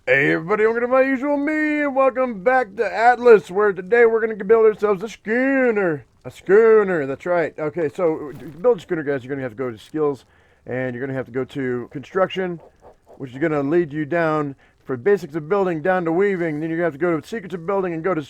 Hey everybody, welcome to my usual me, and welcome back to Atlas, where today we're going to build ourselves a schooner. A schooner, that's right. Okay, so to build a schooner, guys, you're going to have to go to skills, and you're going to have to go to construction, which is going to lead you down for basics of building down to weaving. Then you're going to have to go to secrets of building and go to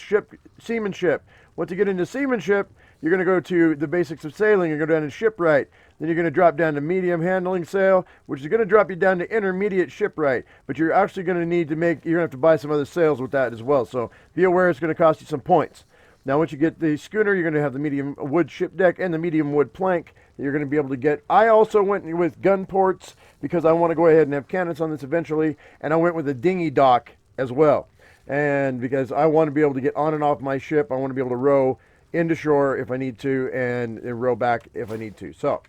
seamanship. Once you get into seamanship, you're going to go to the basics of sailing and go down to shipwright. Then you're going to drop down to medium handling sail, which is going to drop you down to intermediate shipwright. But you're actually going to need to you're going to have to buy some other sails with that as well. So be aware it's going to cost you some points. Now, once you get the schooner, you're going to have the medium wood ship deck and the medium wood plank that you're going to be able to get. I also went with gun ports because I want to go ahead and have cannons on this eventually, and I went with a dinghy dock as well. And because I want to be able to get on and off my ship, I want to be able to row into shore if I need to, and row back if I need to. So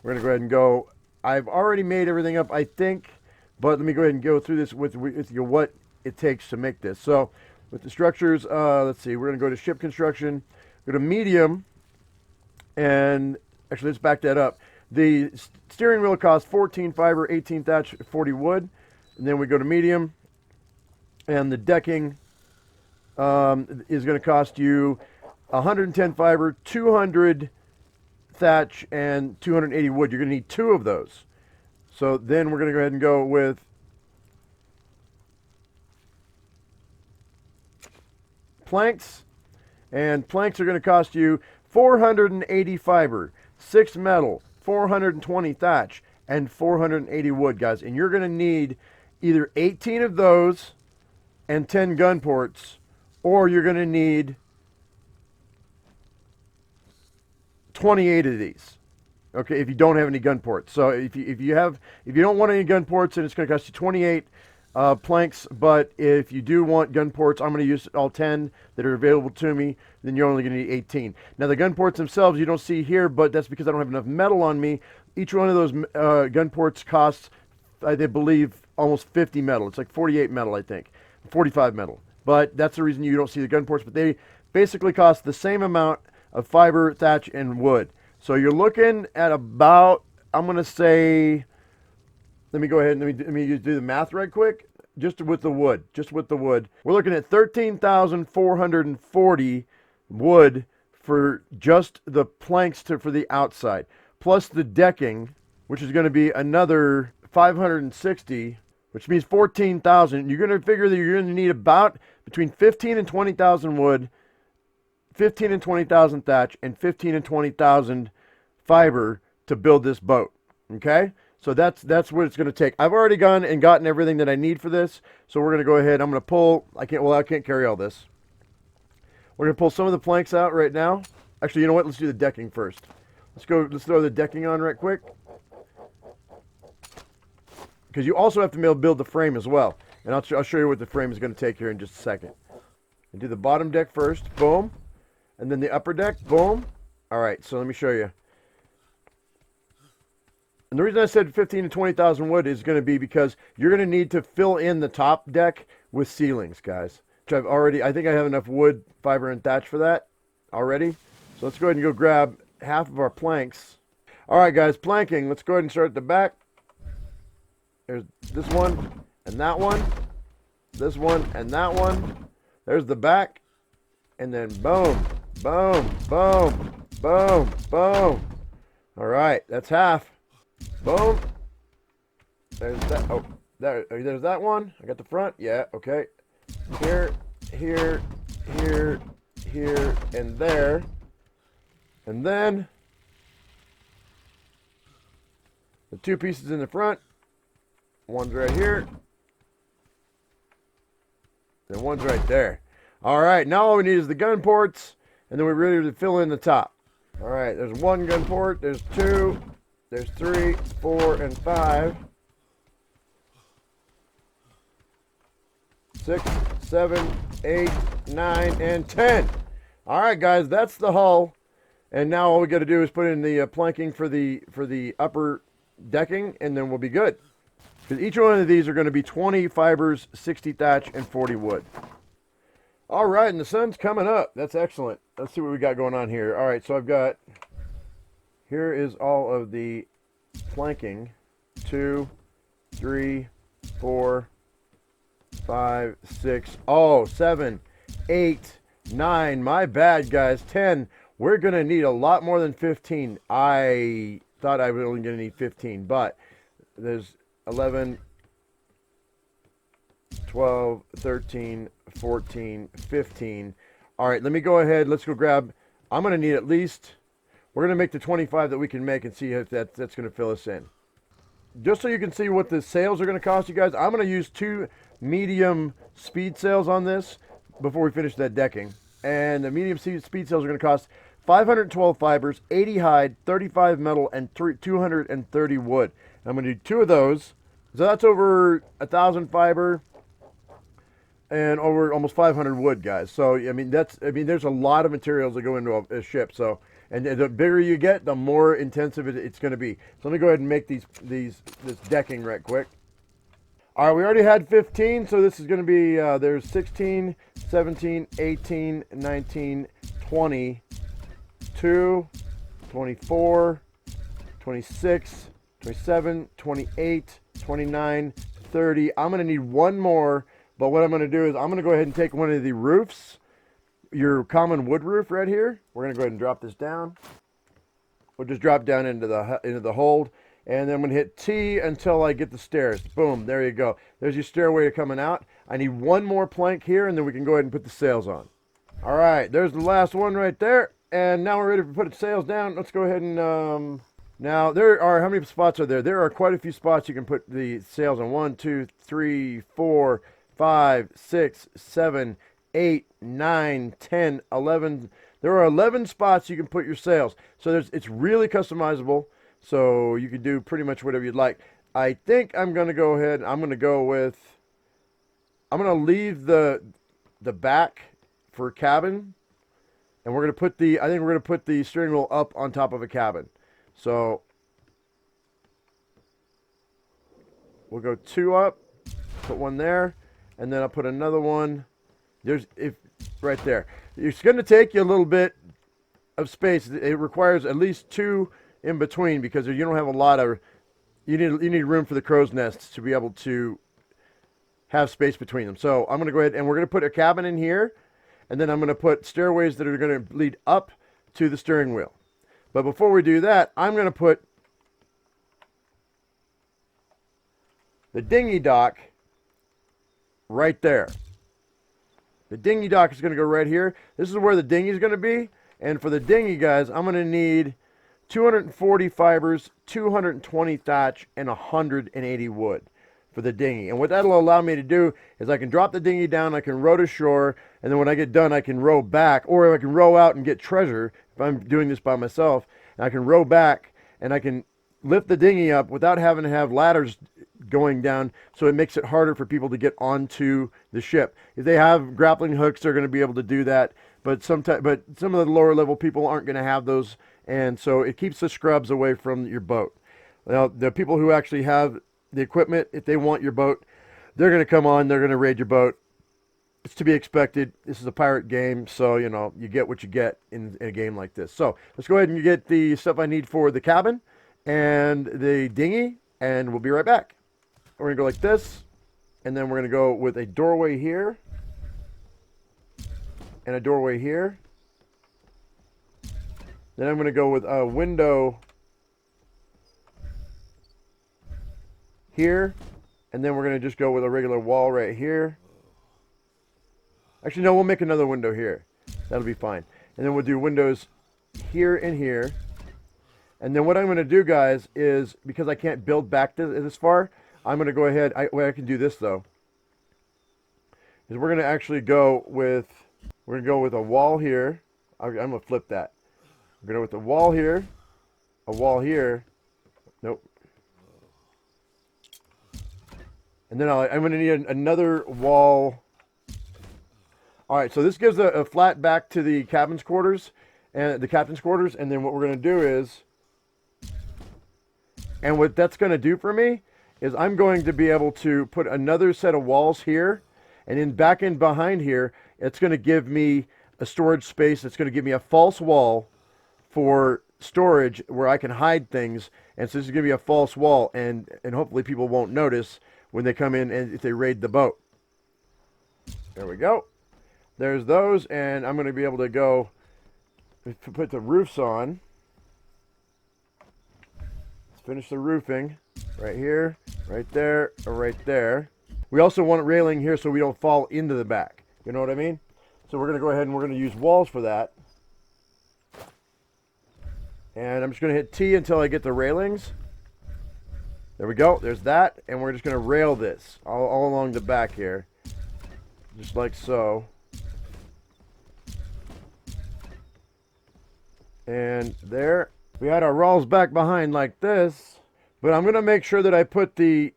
we're going to go ahead and go. I've already made everything up, I think, but let me go ahead and go through this with you what it takes to make this. So with the structures, let's see, we're going to go to ship construction, go to medium, and actually let's back that up. The steering wheel costs 14 fiber, 18 thatch, 40 wood, and then we go to medium, and the decking is going to cost you 110 fiber, 200 thatch, and 280 wood. You're going to need two of those. So then we're going to go ahead and go with planks, and planks are going to cost you 480 fiber, 6 metal, 420 thatch, and 480 wood, guys. And you're going to need either 18 of those and 10 gun ports, or you're going to need 28 of these. Okay, if you don't have any gun ports. So if you don't want any gun ports, then it's going to cost you 28 planks. But if you do want gun ports, I'm going to use all 10 that are available to me. Then you're only going to need 18. Now the gun ports themselves you don't see here, but that's because I don't have enough metal on me. Each one of those gun ports costs, I believe, almost 50 metal. It's like 48 metal, I think, 45 metal. But that's the reason you don't see the gun ports. But they basically cost the same amount of fiber, thatch, and wood. So you're looking at about, I'm going to say, let me go ahead and let me just do the math right quick. Just with the wood. We're looking at 13,440 wood for just the planks for the outside. Plus the decking, which is going to be another 560, which means 14,000. You're going to figure that you're going to need about between 15 and 20,000 wood, 15 and 20,000 thatch, and 15 and 20,000 fiber to build this boat. Okay? So that's what it's going to take. I've already gone and gotten everything that I need for this. So we're going to go ahead. I'm going to pull. I can't carry all this. We're going to pull some of the planks out right now. Actually, you know what? Let's do the decking first. Let's throw the decking on right quick. Because you also have to be able to build the frame as well. And I'll show you what the frame is going to take here in just a second. And do the bottom deck first. Boom. And then the upper deck, boom. All right, so let me show you. And the reason I said 15 to 20,000 wood is going to be because you're going to need to fill in the top deck with ceilings, guys. Which I think I have enough wood, fiber, and thatch for that already. So let's go ahead and go grab half of our planks. All right, guys, planking. Let's go ahead and start at the back. There's this one and that one. This one and that one. There's the back. And then boom. Boom, boom, boom, boom. All right, that's half. Boom. There's that. Oh, there's that one. I got the front. Yeah, okay. Here, here, here, here, and there. And then the two pieces in the front. One's right here. And one's right there. All right, now all we need is the gun ports. And then we're ready to fill in the top. All right, there's one gun port, there's two, there's 3, 4, and 5. 6, 7, 8, 9, and 10. All right, guys, that's the hull. And now all we got to do is put in the planking for the upper decking, and then we'll be good. Because each one of these are going to be 20 fibers, 60 thatch, and 40 wood. All right, and the sun's coming up. That's excellent. Let's see what we got going on here. All right, so here is all of the planking. 2, 3, 4, 5, 6, oh, 7, 8, 9. My bad, guys. 10. We're going to need a lot more than 15. I thought I was only going to need 15, but there's 11, 12, 13, 14, 15. All right, let me go ahead. Let's go grab. I'm going to need at least, we're going to make the 25 that we can make and see if that's going to fill us in. Just so you can see what the sails are going to cost you guys, I'm going to use 2 medium speed sails on this before we finish that decking. And the medium speed sails are going to cost 512 fibers, 80 hide, 35 metal, and 230 wood. I'm going to do 2 of those. So that's over 1,000 fiber and over almost 500 wood, guys. So I mean there's a lot of materials that go into a ship. So and the bigger you get, the more intensive it's going to be. So let me go ahead and make this decking right quick. All right, we already had 15, so this is going to be there's 16, 17, 18, 19, 20, 2, 24, 26, 27, 28, 29, 30. I'm going to need one more, but what I'm going to do is I'm going to go ahead and take one of the roofs, your common wood roof right here. We're going to go ahead and drop this down. We'll just drop down into the hold, and then I'm going to hit T until I get the stairs. Boom, there you go. There's your stairway coming out. I need one more plank here, and then we can go ahead and put the sails on. All right, there's the last one right there, and now we're ready to put the sails down. Let's go ahead and now there are, how many spots are there? There are quite a few spots you can put the sails on. 1, 2, 3, 4, 5, 6, 7, 8, 9, 10, 11. There are 11 spots you can put your sails. So it's really customizable. So you can do pretty much whatever you'd like. I think I'm going to go ahead. I'm going to leave the back for a cabin. And we're going to put I think we're going to put the steering wheel up on top of a cabin. So we'll go 2 up, put one there, and then I'll put another one. Right there. It's going to take you a little bit of space. It requires at least 2 in between because you don't have a lot of. You need room for the crow's nests to be able to have space between them. So I'm going to go ahead and we're going to put a cabin in here, and then I'm going to put stairways that are going to lead up to the steering wheel. But before we do that, I'm going to put the dinghy dock right there. The dinghy dock is going to go right here. This is where the dinghy is going to be. And for the dinghy, guys, I'm going to need 240 fibers, 220 thatch, and 180 wood for the dinghy. And what that'll allow me to do is I can drop the dinghy down, I can row to shore, and then when I get done, I can row back, or I can row out and get treasure if I'm doing this by myself. And I can row back, and I can lift the dinghy up without having to have ladders going down, so it makes it harder for people to get onto the ship. If they have grappling hooks, they're going to be able to do that, but some of the lower level people aren't going to have those, and so it keeps the scrubs away from your boat. Now, the people who actually have the equipment, if they want your boat, they're going to come on, they're going to raid your boat. It's to be expected. This is a pirate game, so you know you get what you get in a game like this. So let's go ahead and get the stuff I need for the cabin and the dinghy, and we'll be right back. We're going to go like this, and then we're going to go with a doorway here, and a doorway here. Then I'm going to go with a window here, and then we're going to just go with a regular wall right here. Actually, no, we'll make another window here. That'll be fine. And then we'll do windows here and here. And then what I'm going to do, guys, is because I can't build back this far, I'm going to go ahead. I can do this, though. Is we're going to actually go with, a wall here. I'm going to flip that. We're going to go with a wall here, a wall here. Nope. And then I'm going to need another wall. All right, so this gives a flat back to the cabin's quarters and the captain's quarters. And then what we're going to do is, and what that's going to do for me is I'm going to be able to put another set of walls here, and then back in behind here, it's going to give me a storage space. It's going to give me a false wall for storage where I can hide things. And so this is going to be a false wall, and hopefully people won't notice when they come in and if they raid the boat. There we go. There's those, and I'm going to be able to go put the roofs on. Let's finish the roofing right here, right there, or right there. We also want railing here so we don't fall into the back. You know what I mean? So we're going to go ahead and we're going to use walls for that. And I'm just going to hit T until I get the railings. There we go. There's that. And we're just going to rail this all along the back here. Just like so. And there. We had our rolls back behind like this. But I'm going to make sure that I put the...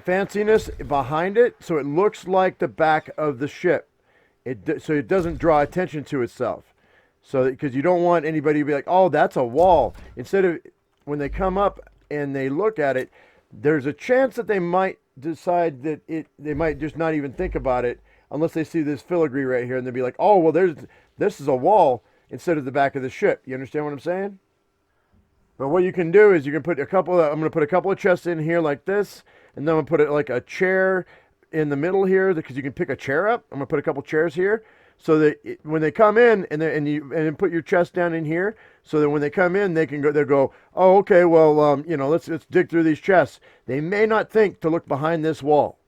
fanciness behind it so it looks like the back of the ship. So it doesn't draw attention to itself. So because you don't want anybody to be like, oh, that's a wall. Instead of, when they come up and they look at it, there's a chance that they might decide that they might just not even think about it unless they see this filigree right here and they'll be like, oh, well, this is a wall instead of the back of the ship. You understand what I'm saying? But what you can do is you can put I'm going to put a couple of chests in here like this, and then I'm going to put it like a chair in the middle here because you can pick a chair up. I'm going to put a couple chairs here so that when they come in and put your chest down in here so that when they come in they'll go, oh, okay, well, let's dig through these chests. They may not think to look behind this wall.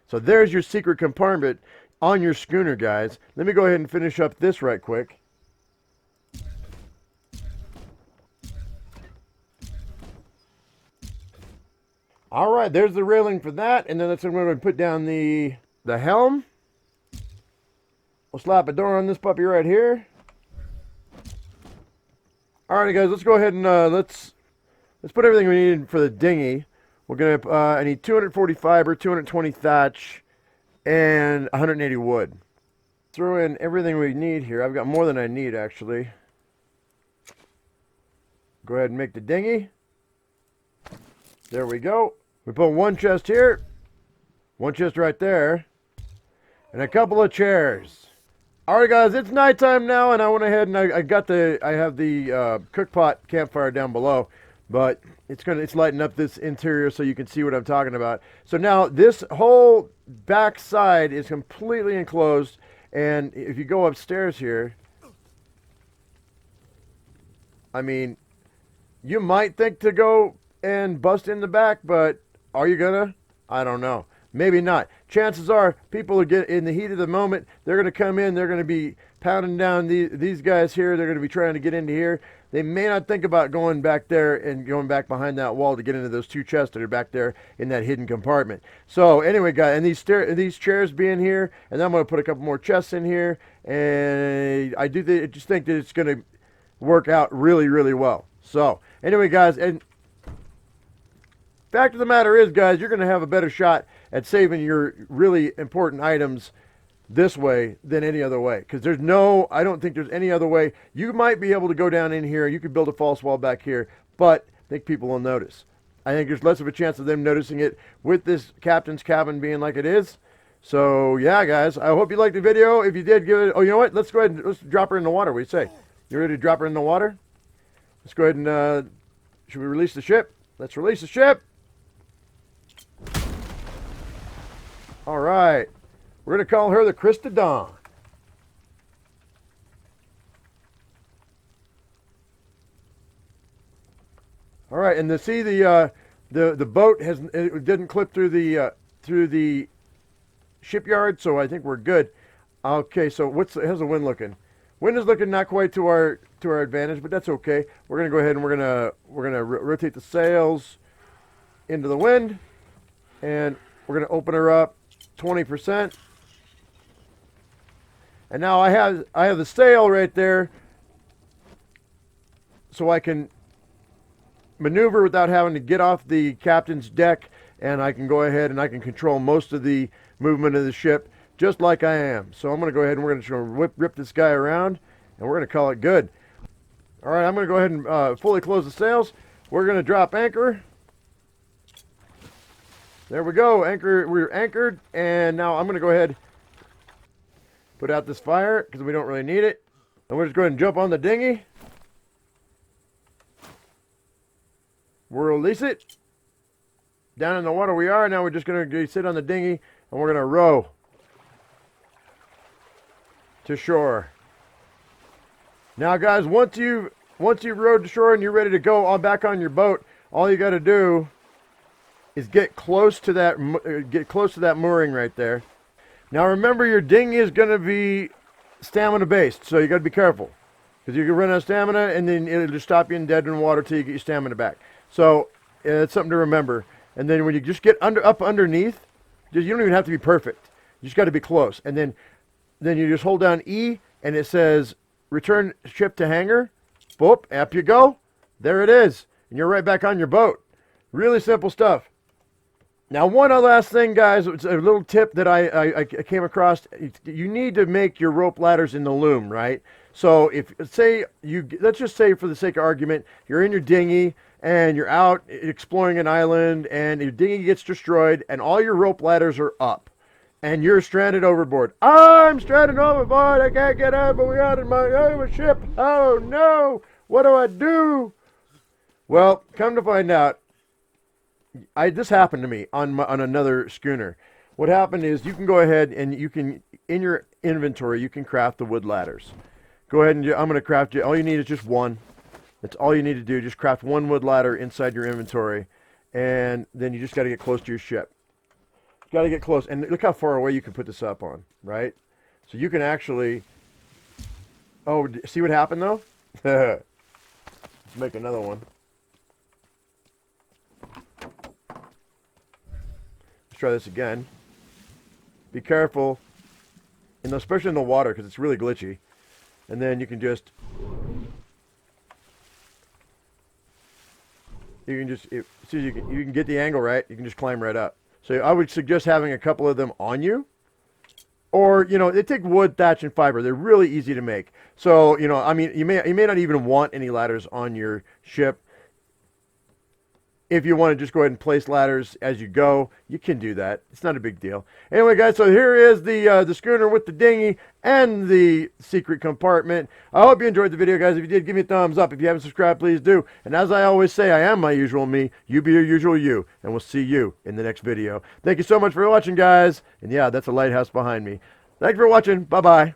So there's your secret compartment on your schooner, guys. Let me go ahead and finish up this right quick. All right, there's the railing for that, and then that's when I'm going to put down the helm. We'll slap a door on this puppy right here. All right, guys, let's go ahead and let's put everything we need for the dinghy. We're gonna I need 240 fiber, 220 thatch, and 180 wood. Throw in everything we need here. I've got more than I need actually. Go ahead and make the dinghy. There we go. We put one chest here, one chest right there, and a couple of chairs. All right, guys, it's nighttime now, and I went ahead and I have the cook pot campfire down below, but it's lighting up this interior so you can see what I'm talking about. So now this whole back side is completely enclosed, and if you go upstairs here, I mean, you might think to go and bust in the back, but are you gonna? I don't know. Maybe not. Chances are people will get in the heat of the moment. They're going to come in. They're going to be pounding down these guys here. They're going to be trying to get into here. They may not think about going back there and going back behind that wall to get into those two chests that are back there in that hidden compartment. So anyway, guys, and these chairs being here, and then I'm going to put a couple more chests in here, and I just think that it's going to work out really, really well. So anyway, guys, and fact of the matter is, guys, you're going to have a better shot at saving your really important items this way than any other way. Because I don't think there's any other way. You might be able to go down in here. You could build a false wall back here, but I think people will notice. I think there's less of a chance of them noticing it with this captain's cabin being like it is. So, yeah, guys, I hope you liked the video. If you did, give it... Oh, you know what? Let's go ahead and let's drop her in the water. What do you say? You ready to drop her in the water? Let's go ahead and... should we release the ship? Let's release the ship. All right, we're going to call her the Krista Dawn. All right, and see the boat it didn't clip through the shipyard, so I think we're good. Okay, so how's the wind looking? Wind is looking not quite to our advantage, but that's okay. We're going to go ahead and we're going to rotate the sails into the wind, and we're going to open her up 20%. And now I have the sail right there so I can maneuver without having to get off the captain's deck, and I can go ahead and I can control most of the movement of the ship just like I am. So I'm going to go ahead and we're going to rip this guy around, and we're going to call it good. All right, I'm going to go ahead and fully close the sails. We're going to drop anchor. There we go, anchor. We're anchored, and now I'm going to go ahead put out this fire because we don't really need it. And we're just going to jump on the dinghy. We'll release it. down in the water we are. Now we're just going to sit on the dinghy and we're going to row to shore. Now, guys, once you've rowed to shore and you're ready to go on back on your boat, all you got to do is get close to that mooring right there. Now, remember, your dinghy is going to be stamina based, so you got to be careful because you can run out of stamina and then it'll just stop you in dead in water till you get your stamina back. So it's something to remember. And then when you just get up underneath, you don't even have to be perfect. You just got to be close. And then you just hold down E, and it says return ship to hangar. Boop, up you go. There it is. And you're right back on your boat. Really simple stuff. Now, one last thing, guys. It's a little tip that I came across. You need to make your rope ladders in the loom, right? So let's just say for the sake of argument, you're in your dinghy and you're out exploring an island and your dinghy gets destroyed and all your rope ladders are up and you're stranded overboard. I'm stranded overboard. I can't get out, but we're out of my ship. Oh no, what do I do? Well, come to find out, this happened to me on another schooner. What happened is you can go ahead and you can, in your inventory, you can craft the wood ladders. Go ahead and I'm going to craft it. All you need is just one. That's all you need to do. Just craft one wood ladder inside your inventory, and then you just got to get close to your ship. You got to get close, and look how far away you can put this up on, right? So you can actually. Oh, see what happened though? Let's make another one. Let's try this again. Be careful, especially in the water because it's really glitchy. And then you can just, see you can get the angle right. You can just climb right up. So I would suggest having a couple of them on you, or they take wood, thatch, and fiber. They're really easy to make. So I mean, you may not even want any ladders on your ship. If you want to just go ahead and place ladders as you go, you can do that. It's not a big deal. Anyway, guys, so here is the schooner with the dinghy and the secret compartment. I hope you enjoyed the video, guys. If you did, give me a thumbs up. If you haven't subscribed, please do. And as I always say, I am my usual me. You be your usual you. And we'll see you in the next video. Thank you so much for watching, guys. And yeah, that's a lighthouse behind me. Thanks for watching. Bye-bye.